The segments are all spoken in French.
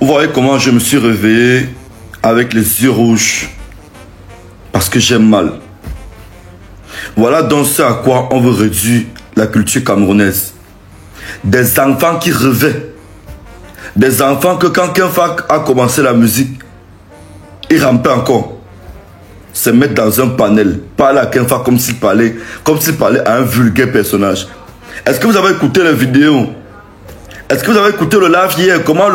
Vous voyez comment je me suis réveillé avec les yeux rouges parce que j'ai mal. Voilà donc ce à quoi on veut réduire la culture camerounaise. Des enfants qui rêvaient. Des enfants que quand Kenfak a commencé la musique, il rampait encore. Se mettre dans un panel, parler à Kenfak comme s'il parlait à un vulgaire personnage. Est-ce que vous avez écouté la vidéo? Est-ce que vous avez écouté le live hier? Comment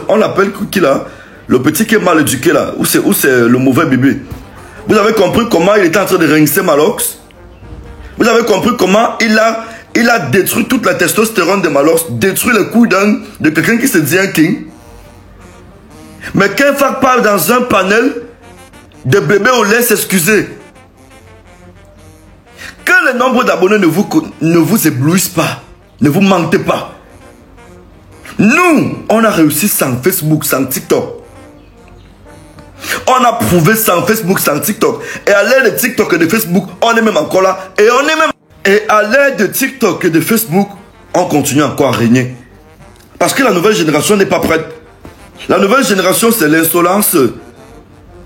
on l'appelle qui là? Le petit qui est mal éduqué là? Où c'est le mauvais bébé? Vous avez compris comment il était en train de rincer Malox? Vous avez compris comment il a détruit toute la testostérone de Malox, détruit le couille de quelqu'un qui se dit un king? Mais Kenfak parle dans un panel de bébés au lait s'excuser. Que le nombre d'abonnés ne vous éblouisse pas, ne vous mentez pas. Nous, on a réussi sans Facebook, sans TikTok. On a prouvé sans Facebook, sans TikTok. Et à l'aide de TikTok et de Facebook, on est même encore là. Et à l'aide de TikTok et de Facebook, on continue encore à régner. Parce que la nouvelle génération n'est pas prête. La nouvelle génération, c'est l'insolence,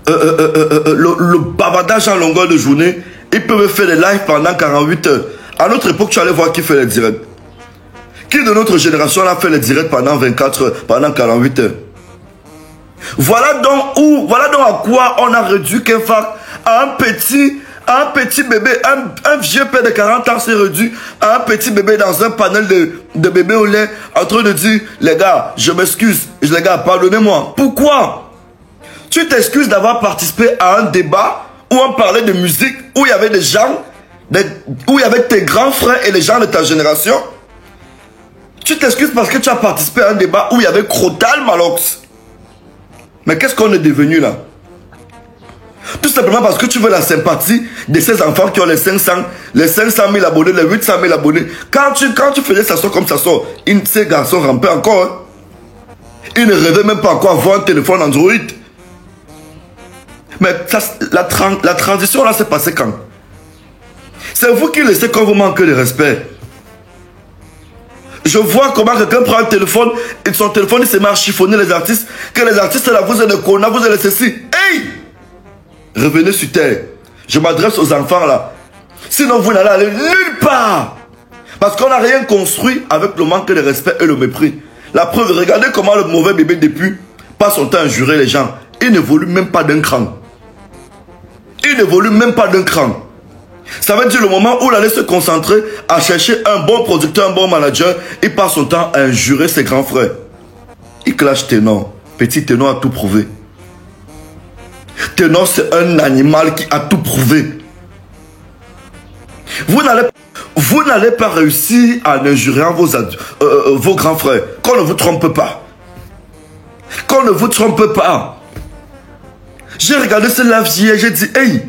le bavardage en longueur de journée. Ils peuvent faire des lives pendant 48 heures. À notre époque, tu allais voir qui fait les directs. Qui de notre génération a fait les directs pendant 24 heures, pendant 48 heures? Voilà donc à quoi on a réduit Kenfak à un petit bébé, un vieux père de 40 ans s'est réduit à un petit bébé dans un panel de bébés au lait en train de dire, les gars, je m'excuse, les gars, pardonnez-moi. Pourquoi? Tu t'excuses d'avoir participé à un débat où on parlait de musique, où il y avait des gens, où il y avait tes grands frères et les gens de ta génération. Tu t'excuses parce que tu as participé à un débat où il y avait Crotal Malox. Mais qu'est-ce qu'on est devenu là? Tout simplement parce que tu veux la sympathie de ces enfants qui ont les 500 000 abonnés, les 800 000 abonnés. Quand tu faisais ça sort comme ça sort, ces garçons rampaient encore. Hein? Ils ne rêvaient même pas encore avoir un téléphone Android. Mais ça, la transition là s'est passée quand? C'est vous qui laissez qu'on vous manque de respect. Je vois comment quelqu'un prend un téléphone et son téléphone il se met à chiffonner les artistes. Que les artistes là, vous êtes des connards, vous êtes ceci. Hey! Revenez sur terre. Je m'adresse aux enfants là. Sinon vous n'allez aller nulle part. Parce qu'on n'a rien construit avec le manque de respect et le mépris. La preuve, regardez comment le mauvais bébé depuis passe son temps à jurer les gens. Il n'évolue même pas d'un cran. Il n'évolue même pas d'un cran. Ça veut dire le moment où il allait se concentrer à chercher un bon producteur, un bon manager, il passe son temps à injurer ses grands frères. Il clash Ténor. Petit Ténor a tout prouvé. Ténor, c'est un animal qui a tout prouvé. Vous n'allez pas réussir à injurer vos grands frères. Qu'on ne vous trompe pas. Qu'on ne vous trompe pas. J'ai regardé ce live hier, j'ai dit, hey,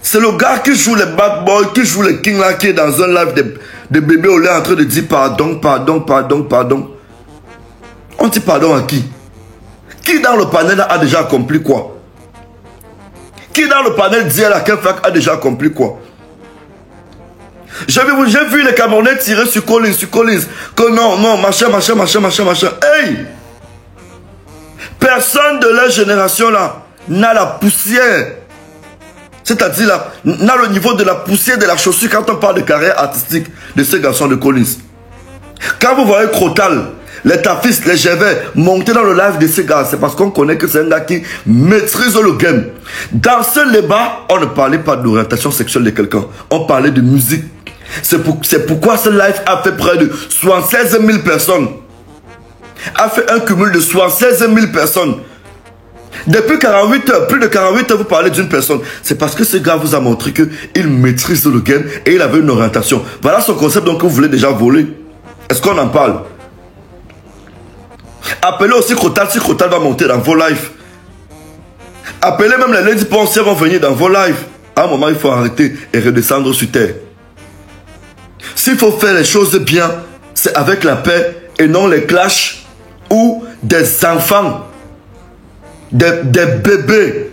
c'est le gars qui joue les bad boys, qui joue les kings là, qui est dans un live de bébé au lait en train de dire pardon, pardon, pardon, pardon. On dit pardon à qui? Qui dans le panel a déjà accompli quoi? Qui dans le panel dit à la Kenfak a déjà accompli quoi? J'ai vu les Camerounais tirer sur Collins, que non, machin. Hey! Personne de leur génération là n'a la poussière. C'est-à-dire là, n'a le niveau de la poussière de la chaussure quand on parle de carrière artistique de ces garçons de Collins. Quand vous voyez Crotal, les Tafis, les Gervais monter dans le live de ces gars, c'est parce qu'on connaît que c'est un gars qui maîtrise le game. Dans ce débat, on ne parlait pas d'orientation sexuelle de quelqu'un, on parlait de musique. C'est pourquoi ce live a fait près de 76 000 personnes. A fait un cumul de 76 000 personnes. Depuis 48 heures, plus de 48 heures, vous parlez d'une personne. C'est parce que ce gars vous a montré qu'il maîtrise le game et il avait une orientation. Voilà son concept donc que vous voulez déjà voler. Est-ce qu'on en parle? Appelez aussi Crotal si Crotal va monter dans vos lives. Appelez même les Lady Ponce vont venir dans vos lives. À un moment, il faut arrêter et redescendre sur terre. S'il faut faire les choses bien, c'est avec la paix et non les clashs ou des enfants. Des bébés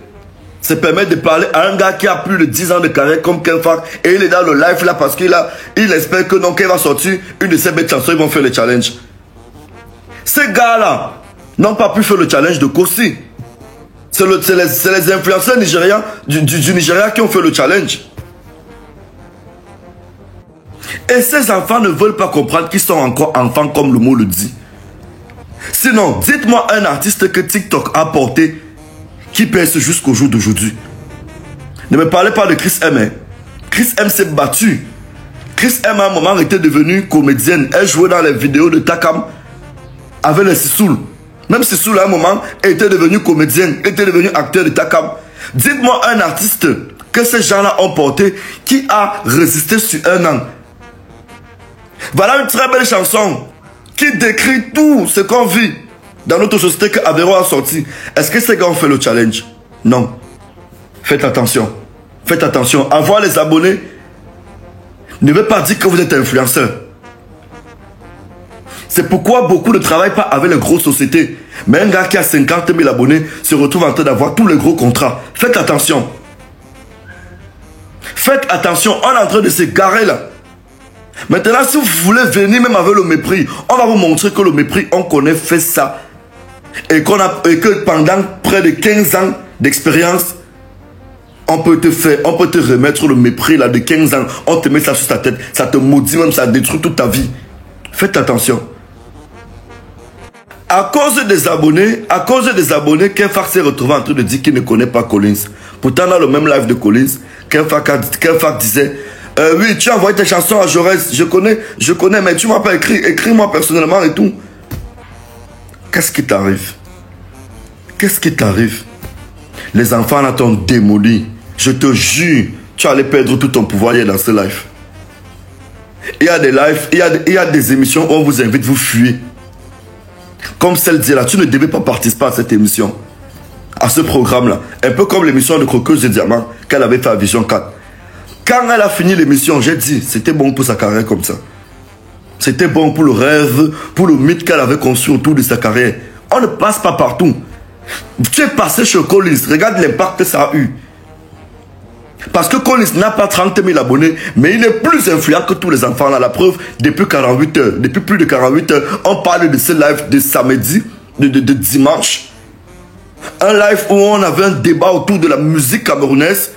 se permettent de parler à un gars qui a plus de 10 ans de carrière comme Kenfak et il est dans le live là parce qu'il espère que donc il va sortir une de ses belles chansons, ils vont faire le challenge. Ces gars là, n'ont pas pu faire le challenge de Kosi. C'est les influenceurs nigérians du Nigeria qui ont fait le challenge. Et ces enfants ne veulent pas comprendre qu'ils sont encore enfants comme le mot le dit. Sinon, dites-moi un artiste que TikTok a porté qui pèse jusqu'au jour d'aujourd'hui. Ne me parlez pas de Chris M. Hein. Chris M s'est battu. Chris M à un moment était devenue comédienne. Elle jouait dans les vidéos de Takam avec les Sissoul. Même Sissoul à un moment était devenue comédienne, était devenu acteur de Takam. Dites-moi un artiste que ces gens-là ont porté qui a résisté sur un an. Voilà une très belle chanson qui décrit tout ce qu'on vit dans notre société que Avero a sorti. Est-ce que ces gars ont fait le challenge? Non. Faites attention. Faites attention. Avoir les abonnés ne veut pas dire que vous êtes influenceur. C'est pourquoi beaucoup ne travaillent pas avec les grosses sociétés. Mais un gars qui a 50 000 abonnés se retrouve en train d'avoir tous les gros contrats. Faites attention. Faites attention. On est en train de se garer là. Maintenant, si vous voulez venir même avec le mépris, on va vous montrer que le mépris, on connaît, fait ça. Et que pendant près de 15 ans d'expérience, on peut te remettre le mépris là de 15 ans. On te met ça sur ta tête. Ça te maudit même, ça détruit toute ta vie. Faites attention. À cause des abonnés, Kenfak s'est retrouvé en train de dire qu'il ne connaît pas Collins. Pourtant, dans le même live de Collins, Kenfak disait oui, tu as envoyé tes chansons à Jaurès. Je connais, mais tu m'as pas écrit. Écris-moi personnellement et tout. Qu'est-ce qui t'arrive? Qu'est-ce qui t'arrive? Les enfants là t'ont démoli. Je te jure, tu allais perdre tout ton pouvoir hier dans ce live. Il y a des lives, il y a des émissions où on vous invite, vous fuyez. Comme celle dit là, tu ne devais pas participer à cette émission. À ce programme-là. Un peu comme l'émission de Croqueuse de Diamant qu'elle avait fait à Vision 4. Quand elle a fini l'émission, j'ai dit, c'était bon pour sa carrière comme ça. C'était bon pour le rêve, pour le mythe qu'elle avait construit autour de sa carrière. On ne passe pas partout. Tu es passé chez Collins, regarde l'impact que ça a eu. Parce que Collins n'a pas 30 000 abonnés, mais il est plus influent que tous les enfants là. La preuve, depuis 48 heures, depuis plus de 48 heures, on parle de ce live de samedi, de dimanche. Un live où on avait un débat autour de la musique camerounaise.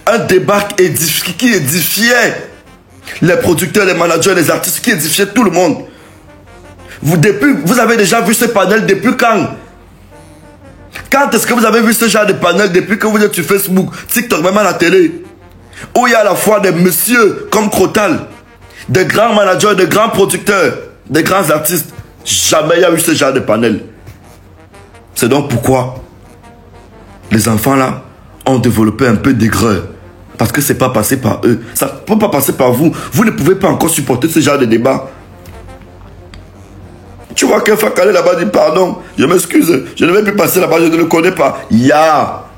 Un débat qui édifiait les producteurs, les managers, les artistes, qui édifiait tout le monde. Vous avez déjà vu ce panel depuis quand? Quand est-ce que vous avez vu ce genre de panel depuis que vous êtes sur Facebook, TikTok, même à la télé? Où il y a à la fois des messieurs comme Crotal, des grands managers, des grands producteurs, des grands artistes. Jamais il y a eu ce genre de panel. C'est donc pourquoi les enfants là ont développé un peu d'aigreur. Parce que c'est pas passé par eux. Ça ne peut pas passer par vous. Vous ne pouvez pas encore supporter ce genre de débat. Tu vois qu'un Fakale là-bas dit pardon, je m'excuse, je ne vais plus passer là-bas, je ne le connais pas. Ya!